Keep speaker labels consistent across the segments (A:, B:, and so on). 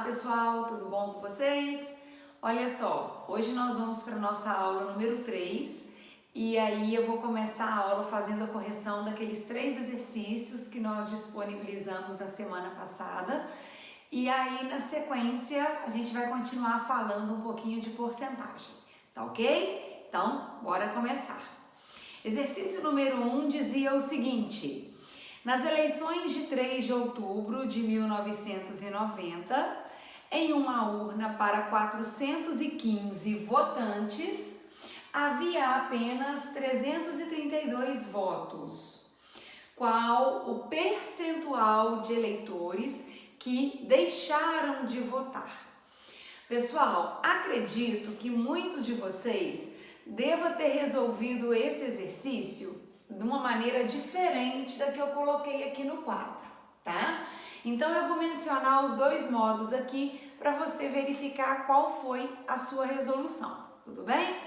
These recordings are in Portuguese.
A: pessoal, tudo bom com vocês? Olha só, hoje nós vamos para a nossa aula número 3 e aí eu vou começar a aula fazendo a correção daqueles 3 exercícios que nós disponibilizamos na semana passada e aí na sequência a gente vai continuar falando um pouquinho de porcentagem, tá ok? Então, bora começar. Exercício número 1 dizia o seguinte: nas eleições de 3 de outubro de 1990, em uma urna para 415 votantes, havia apenas 332 votos. Qual o percentual de eleitores que deixaram de votar? Pessoal, acredito que muitos de vocês devem ter resolvido esse exercício de uma maneira diferente da que eu coloquei aqui no quadro, tá? Então eu vou mencionar os 2 modos aqui para você verificar qual foi a sua resolução, tudo bem?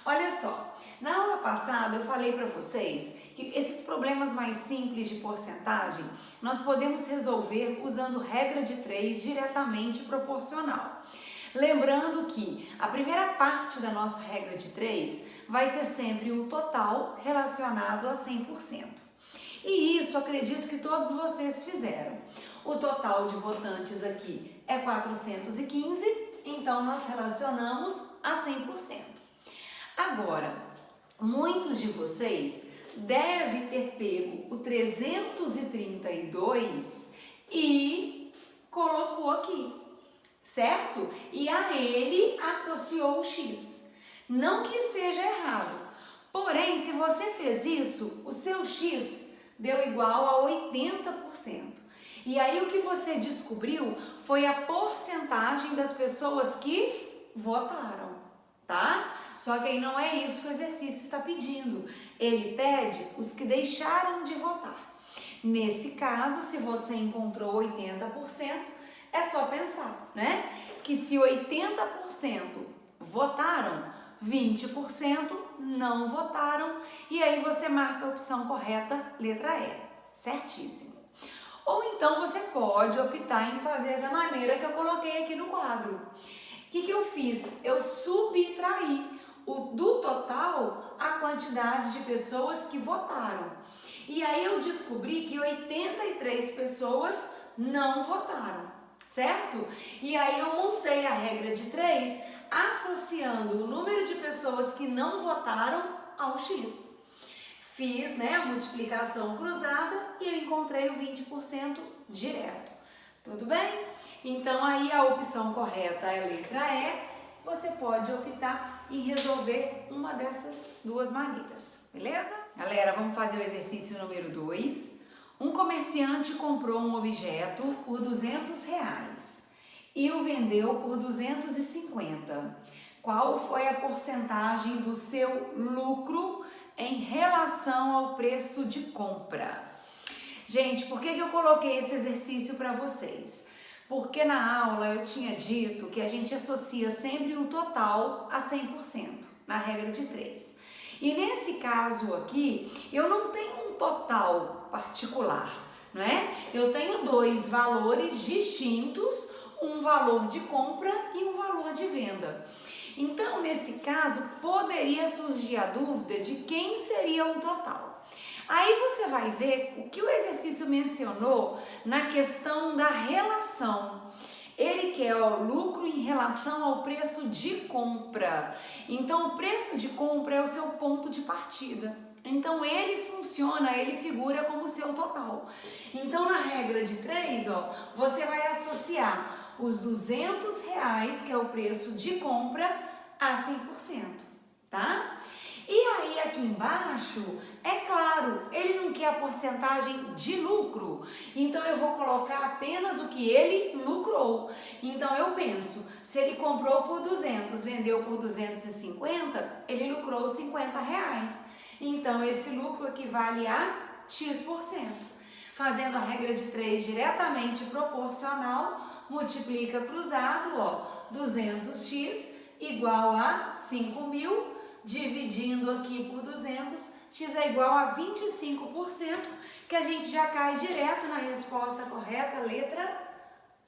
A: Olha só, na aula passada eu falei para vocês que esses problemas mais simples de porcentagem nós podemos resolver usando regra de 3 diretamente proporcional. Lembrando que a primeira parte da nossa regra de 3 vai ser sempre o total relacionado a 100%. E isso acredito que todos vocês fizeram. O total de votantes aqui é 415, então nós relacionamos a 100%. Agora, muitos de vocês devem ter pego o 332 e colocou aqui, certo? E a ele associou o X. Não que esteja errado, porém, se você fez isso, o seu X deu igual a 80%. E aí o que você descobriu foi a porcentagem das pessoas que votaram, tá? Só que aí não é isso que o exercício está pedindo. Ele pede os que deixaram de votar. Nesse caso, se você encontrou 80%, é só pensar, né? Que se 80% votaram, 20% não votaram, e aí você marca a opção correta, letra E, certíssimo. Ou então você pode optar em fazer da maneira que eu coloquei aqui no quadro. O que eu fiz? Eu subtraí do total a quantidade de pessoas que votaram. E aí eu descobri que 83 pessoas não votaram, certo? E aí eu montei a regra de 3 associando o número de pessoas que não votaram ao X. Fiz, né, a multiplicação cruzada e eu encontrei o 20% direto. Tudo bem? Então aí a opção correta é a letra E. Você pode optar em resolver uma dessas 2 maneiras, beleza? Galera, vamos fazer o exercício número 2. Um comerciante comprou um objeto por R$200 e o vendeu por 250. Qual foi a porcentagem do seu lucro em relação ao preço de compra? Gente, por que eu coloquei esse exercício para vocês? Porque na aula eu tinha dito que a gente associa sempre o total a 100%, na regra de 3. E nesse caso aqui, eu não tenho um total particular, não é? Eu tenho 2 valores distintos, um valor de compra e um valor de venda. Então, nesse caso, poderia surgir a dúvida de quem seria o total. Aí você vai ver o que o exercício mencionou na questão da relação. Ele quer o lucro em relação ao preço de compra. Então, o preço de compra é o seu ponto de partida. Então, ele funciona, ele figura como seu total. Então, na regra de 3, ó, você vai associar os R$200, que é o preço de compra, a 100%, tá? E aí aqui embaixo, é claro, ele não quer a porcentagem de lucro, então eu vou colocar apenas o que ele lucrou. Então eu penso, se ele comprou por 200, vendeu por 250, ele lucrou R$50. Então esse lucro equivale a X%. Fazendo a regra de 3 diretamente proporcional, multiplica cruzado, ó, 200x igual a 5.000, dividindo aqui por 200, x é igual a 25%, que a gente já cai direto na resposta correta, letra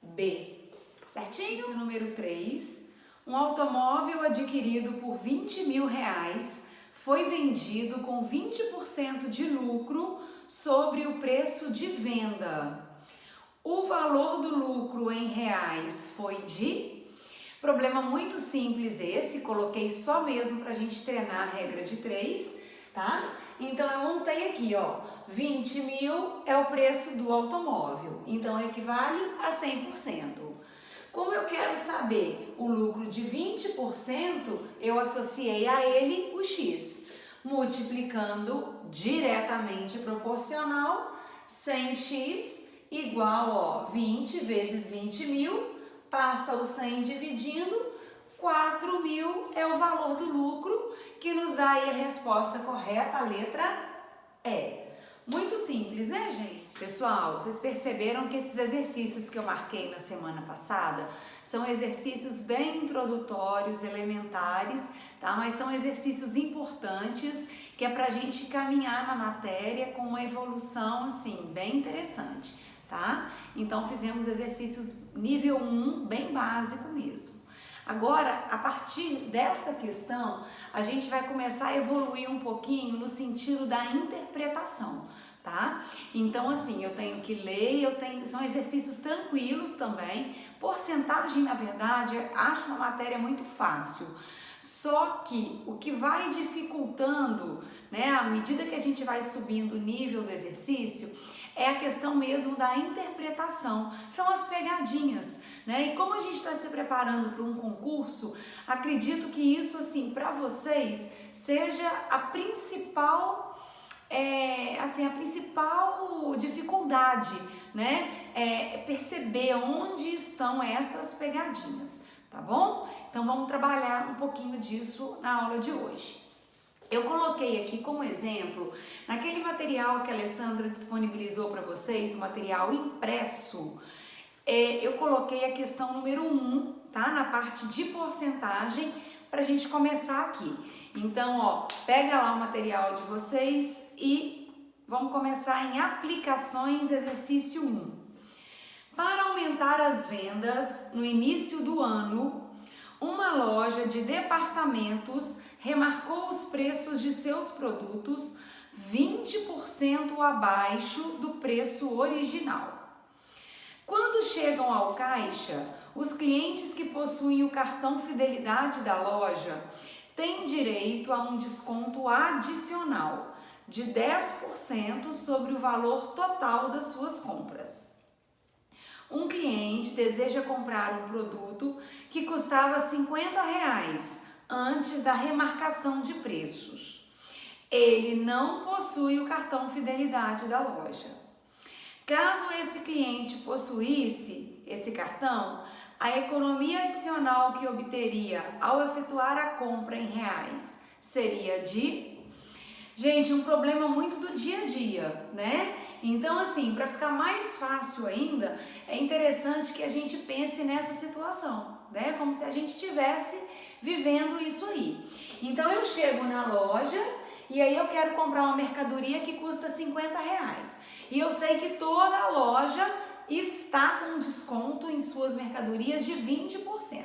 A: B. certinho? Exercício número 3. Um automóvel adquirido por R$20.000 foi vendido com 20% de lucro sobre o preço de venda. O valor do lucro em reais foi de... Problema muito simples esse, coloquei só mesmo para a gente treinar a regra de 3, tá? Então eu montei aqui, ó, 20.000 é o preço do automóvel, então equivale a 100%. Como eu quero saber o lucro de 20%, eu associei a ele o X, multiplicando diretamente proporcional, 100x igual, ó, 20 vezes 20.000, passa o 100 dividindo, 4.000 é o valor do lucro, que nos dá aí a resposta correta, a letra E. Muito simples, né, gente? Pessoal, vocês perceberam que esses exercícios que eu marquei na semana passada são exercícios bem introdutórios, elementares, tá? Mas são exercícios importantes que é pra gente caminhar na matéria com uma evolução, assim, bem interessante, tá? Então, fizemos exercícios nível 1, bem básico mesmo. Agora, a partir desta questão, a gente vai começar a evoluir um pouquinho no sentido da interpretação, tá? Então, assim, eu tenho que ler, são exercícios tranquilos também. Porcentagem, na verdade, acho uma matéria muito fácil. Só que o que vai dificultando, né, à medida que a gente vai subindo o nível do exercício, é a questão mesmo da interpretação, são as pegadinhas, né? E como a gente está se preparando para um concurso, acredito que isso, assim, para vocês seja a principal, a principal dificuldade, né? Perceber onde estão essas pegadinhas, tá bom? Então vamos trabalhar um pouquinho disso na aula de hoje. Eu coloquei aqui como exemplo, naquele material que a Alessandra disponibilizou para vocês, o material impresso, eu coloquei a questão número 1, tá? Na parte de porcentagem, para a gente começar aqui. Então, ó, pega lá o material de vocês e vamos começar em aplicações, exercício 1. Para aumentar as vendas no início do ano, uma loja de departamentos remarcou os preços de seus produtos 20% abaixo do preço original. Quando chegam ao caixa, os clientes que possuem o cartão Fidelidade da loja têm direito a um desconto adicional de 10% sobre o valor total das suas compras. Um cliente deseja comprar um produto que custava R$50 antes da remarcação de preços. Ele não possui o cartão Fidelidade da loja. Caso esse cliente possuísse esse cartão, a economia adicional que obteria ao efetuar a compra em reais seria de... Gente, um problema muito do dia a dia, né? Então, assim, para ficar mais fácil ainda, é interessante que a gente pense nessa situação, né? Como se a gente estivesse vivendo isso aí. Então, eu chego na loja e aí eu quero comprar uma mercadoria que custa R$50. E eu sei que toda a loja está com desconto em suas mercadorias de 20%.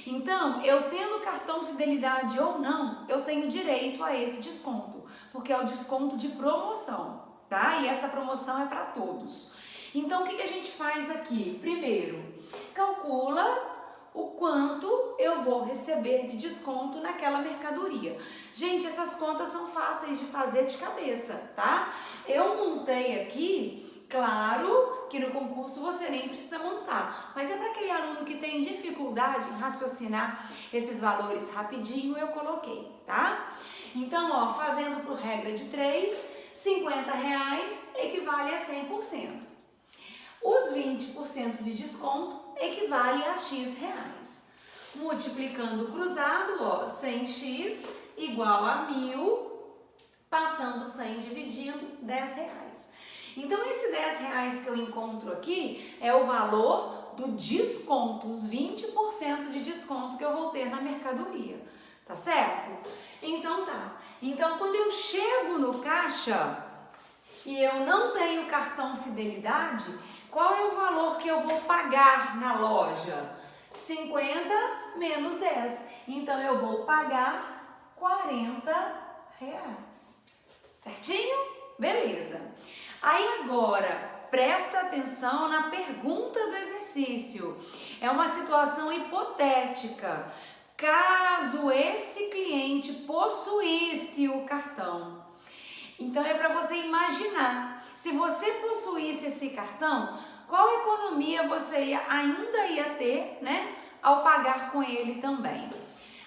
A: Então, eu tendo cartão Fidelidade ou não, eu tenho direito a esse desconto, porque é o desconto de promoção, tá? E essa promoção é para todos. Então, o que a gente faz aqui? Primeiro, calcula o quanto eu vou receber de desconto naquela mercadoria. Gente, essas contas são fáceis de fazer de cabeça, tá? Eu montei aqui... Claro que no concurso você nem precisa montar, mas é para aquele aluno que tem dificuldade em raciocinar esses valores rapidinho, eu coloquei, tá? Então, ó, fazendo por regra de 3, R$50 equivale a 100%. Os 20% de desconto equivale a X reais. Multiplicando o cruzado, ó, 100x igual a 1.000, passando 100 dividindo, R$10. Então, esse R$10 que eu encontro aqui é o valor do desconto, os 20% de desconto que eu vou ter na mercadoria, tá certo? Então, tá. Então, quando eu chego no caixa e eu não tenho cartão Fidelidade, qual é o valor que eu vou pagar na loja? 50 menos 10. Então, eu vou pagar R$40. Certinho? Beleza. Aí agora, presta atenção na pergunta do exercício. É uma situação hipotética. Caso esse cliente possuísse o cartão. Então, é para você imaginar. Se você possuísse esse cartão, qual economia você ainda ia ter, né, ao pagar com ele também?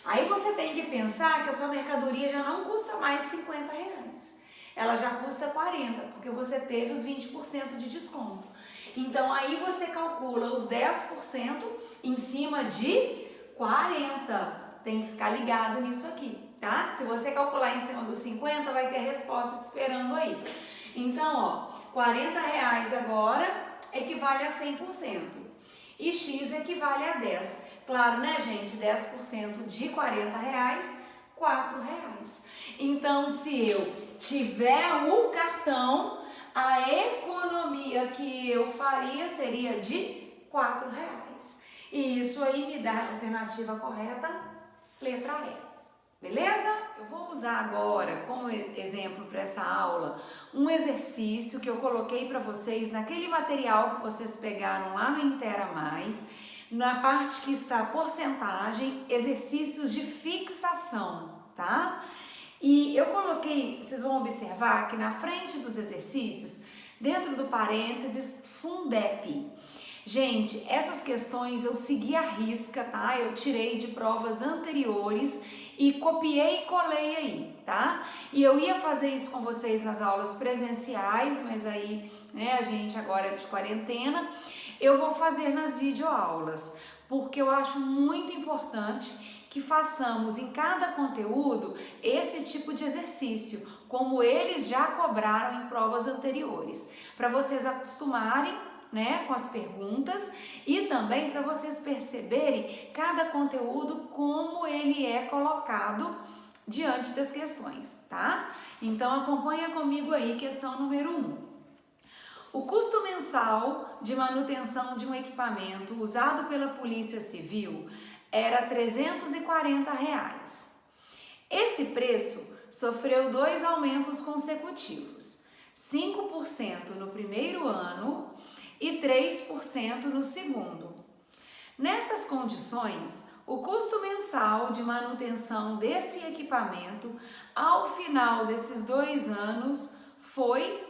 A: Aí você tem que pensar que a sua mercadoria já não custa mais R$50. Ela já custa 40, porque você teve os 20% de desconto. Então, aí você calcula os 10% em cima de 40. Tem que ficar ligado nisso aqui, tá? Se você calcular em cima dos 50, vai ter a resposta te esperando aí. Então, ó, R$40 agora equivale a 100%. E X equivale a 10. Claro, né, gente? 10% de R$40, R$4. Então, se eu tiver o cartão, a economia que eu faria seria de R$4. E isso aí me dá a alternativa correta, letra E. Beleza? Eu vou usar agora como exemplo para essa aula um exercício que eu coloquei para vocês naquele material que vocês pegaram lá no Intera Mais, na parte que está porcentagem, exercícios de fixação, tá? E eu coloquei, vocês vão observar que na frente dos exercícios, dentro do parênteses, Fundep. Gente, essas questões eu segui à risca, tá? Eu tirei de provas anteriores e copiei e colei aí, tá? E eu ia fazer isso com vocês nas aulas presenciais, mas aí, né, a gente agora é de quarentena. Eu vou fazer nas videoaulas, porque eu acho muito importante que façamos em cada conteúdo esse tipo de exercício, como eles já cobraram em provas anteriores, para vocês acostumarem, né, com as perguntas e também para vocês perceberem cada conteúdo como ele é colocado diante das questões, tá? Então acompanha comigo aí, questão número 1. O custo mensal de manutenção de um equipamento usado pela Polícia Civil era R$340. Esse preço sofreu 2 aumentos consecutivos, 5% no primeiro ano e 3% no segundo. Nessas condições, o custo mensal de manutenção desse equipamento ao final desses 2 anos foi...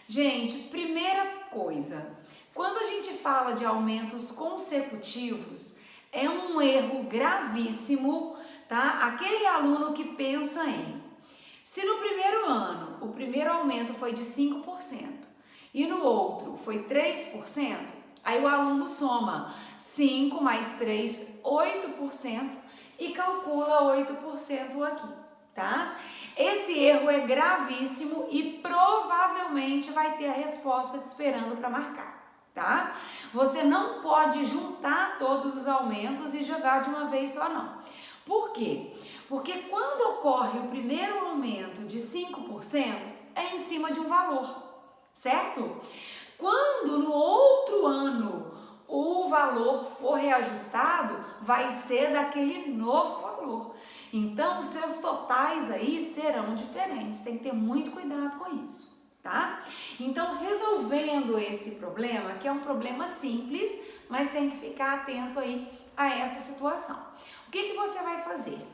A: Gente, primeira coisa, quando a gente fala de aumentos consecutivos, é um erro gravíssimo, tá? Aquele aluno que pensa em, se no primeiro ano o primeiro aumento foi de 5%, e no outro foi 3%, aí o aluno soma 5 mais 3, 8% e calcula 8% aqui, tá? Esse erro é gravíssimo e provavelmente vai ter a resposta te esperando para marcar, tá? Você não pode juntar todos os aumentos e jogar de uma vez só, não. Por quê? Porque quando ocorre o primeiro aumento de 5%, é em cima de um valor, certo? Quando no outro ano o valor for reajustado, vai ser daquele novo valor. Então, os seus totais aí serão diferentes. Tem que ter muito cuidado com isso, tá? Então, resolvendo esse problema, que é um problema simples, mas tem que ficar atento aí a essa situação. O que você vai fazer?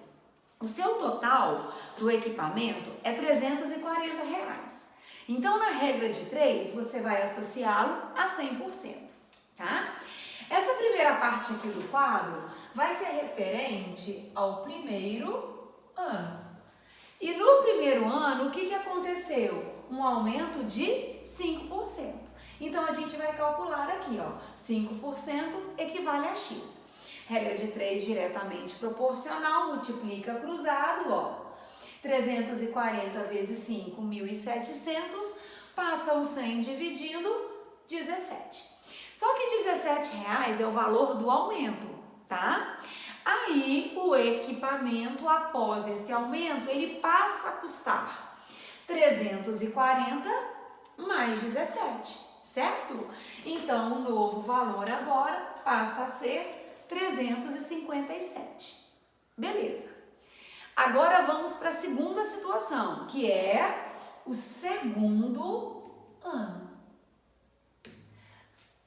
A: O seu total do equipamento é R$340. Então, na regra de 3, você vai associá-lo a 100%, tá? Essa primeira parte aqui do quadro vai ser referente ao primeiro ano. E no primeiro ano, o que aconteceu? Um aumento de 5%. Então, a gente vai calcular aqui, ó, 5% equivale a X. Regra de 3 diretamente proporcional, multiplica cruzado, ó. 340 vezes 5, 1.700, passa o 100 dividindo 17. Só que R$17 é o valor do aumento, tá? Aí o equipamento, após esse aumento, ele passa a custar 340 mais 17. certo? Então, o novo valor agora passa a ser 357. Beleza. Agora vamos para a segunda situação, que é o segundo ano.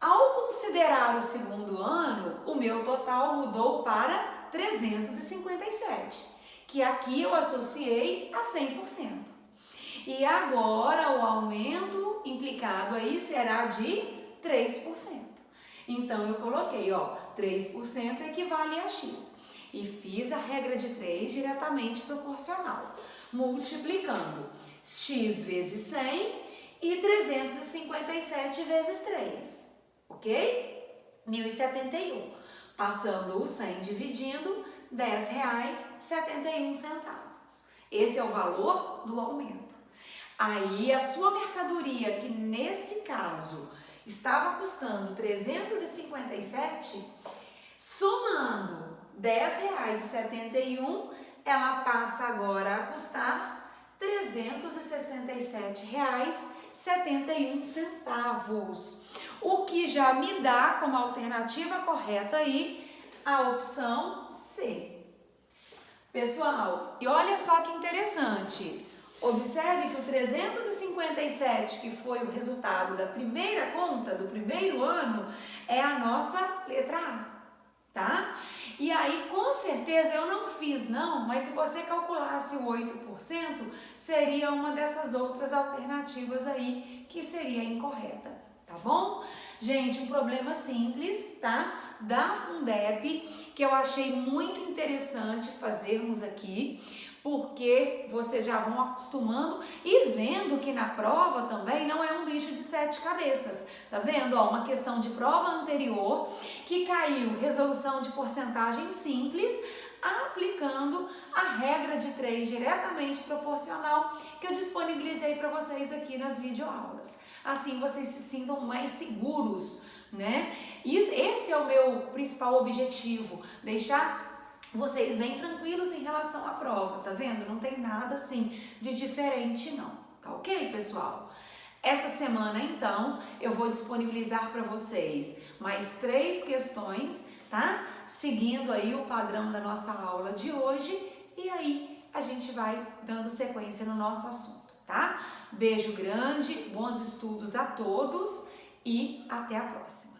A: Ao considerar o segundo ano, o meu total mudou para 357, que aqui eu associei a 100%. E agora o aumento implicado aí será de 3%. Então eu coloquei, 3% equivale a x. E fiz a regra de 3 diretamente proporcional, multiplicando x vezes 100 e 357 vezes 3. Ok? 1.071. Passando o 100 dividindo, R$10,71. Esse é o valor do aumento. Aí a sua mercadoria, que nesse caso estava custando 357, somando R$10,71, ela passa agora a custar R$367,71. O que já me dá como alternativa correta aí a opção C. Pessoal, e olha só que interessante. Observe que o 357, que foi o resultado da primeira conta, do primeiro ano, é a nossa letra A, tá? E aí, com certeza, eu não fiz não, mas se você calculasse o 8%, seria uma dessas outras alternativas aí que seria incorreta, tá bom? Gente, um problema simples, tá? Da Fundep, que eu achei muito interessante fazermos aqui, porque vocês já vão acostumando e vendo que na prova também não é um bicho de 7 cabeças. Tá vendo? Uma questão de prova anterior que caiu resolução de porcentagem simples, aplicando a regra de 3 diretamente proporcional que eu disponibilizei para vocês aqui nas videoaulas. Assim vocês se sintam mais seguros, né? Esse é o meu principal objetivo, deixar vocês bem tranquilos em relação à prova, tá vendo? Não tem nada assim de diferente não, tá ok, pessoal? Essa semana, então, eu vou disponibilizar para vocês mais 3 questões, tá? Seguindo aí o padrão da nossa aula de hoje e aí a gente vai dando sequência no nosso assunto, tá? Beijo grande, bons estudos a todos e até a próxima.